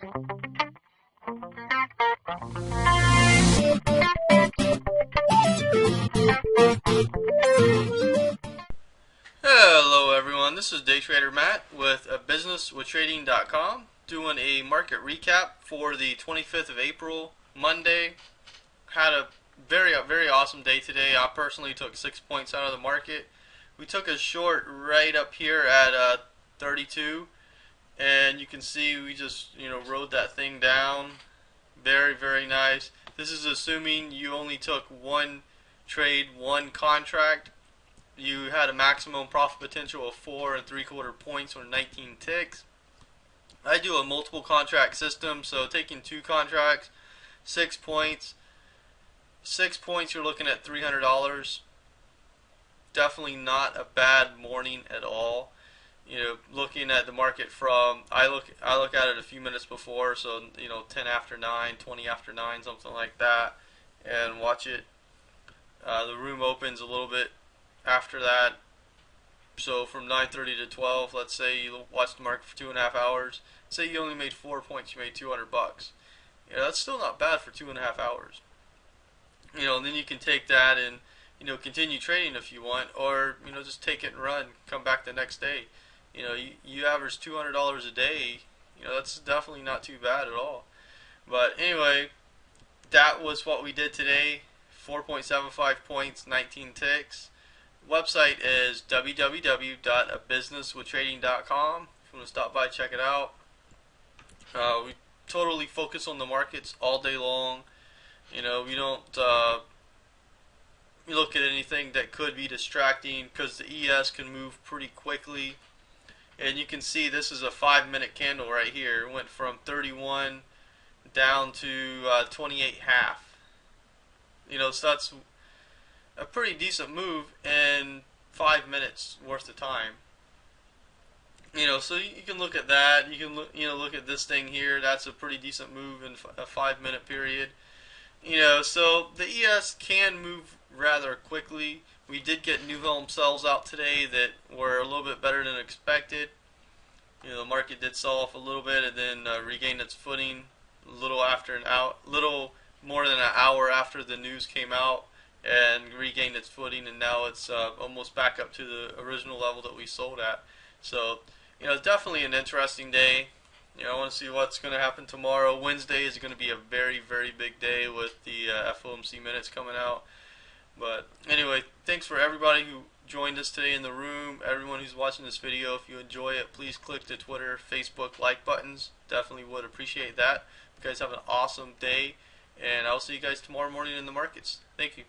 Hello everyone, this is Day Trader Matt with businesswithtrading.com doing a market recap for the 25th of April, Monday. Had a very awesome day today. I personally took 6 points out of the market. We took a short right up here at 32, and you can see we just rode that thing down. Very nice. This is assuming you only took one trade, one contract. You had a maximum profit potential of 4 3/4 points or 19 ticks. I do a multiple contract system, so taking 2 contracts, 6 points. 6 points, you're looking at $300. Definitely not a bad morning at all. Looking at the market from I look at it a few minutes before, so 10 after 9, 20 after 9, something like that, and watch it. The room opens a little bit after that, so from 9:30 to 12, let's say you watch the market for 2.5 hours. Say you only made 4 points, you made $200. That's still not bad for 2.5 hours. And then you can take that and continue trading if you want, or just take it and run, come back the next day. You average $200 a day. That's definitely not too bad at all. But anyway, that was what we did today. 4.75 points, 19 ticks. Website is www.businesswithtrading.com. If you want to stop by, check it out. We totally focus on the markets all day long. We don't look at anything that could be distracting, because the ES can move pretty quickly. And you can see this is a 5-minute candle right here. It went from 31 down to 28.5. So that's a pretty decent move in 5 minutes worth of time. So you can look at that. You can look at this thing here. That's a pretty decent move in a 5-minute period. So the ES can move rather quickly. We did get new home sells out today that were a little bit better than expected. The market did sell off a little bit and then regained its footing a little more than an hour after the news came out, and regained its footing, and now it's almost back up to the original level that we sold at. So it's definitely an interesting day. I want to see what's going to happen tomorrow. Wednesday is going to be a very big day with the FOMC minutes coming out. But anyway, thanks for everybody who joined us today in the room. Everyone who's watching this video, if you enjoy it, please click the Twitter, Facebook like buttons. Definitely would appreciate that. You guys have an awesome day, and I'll see you guys tomorrow morning in the markets. Thank you.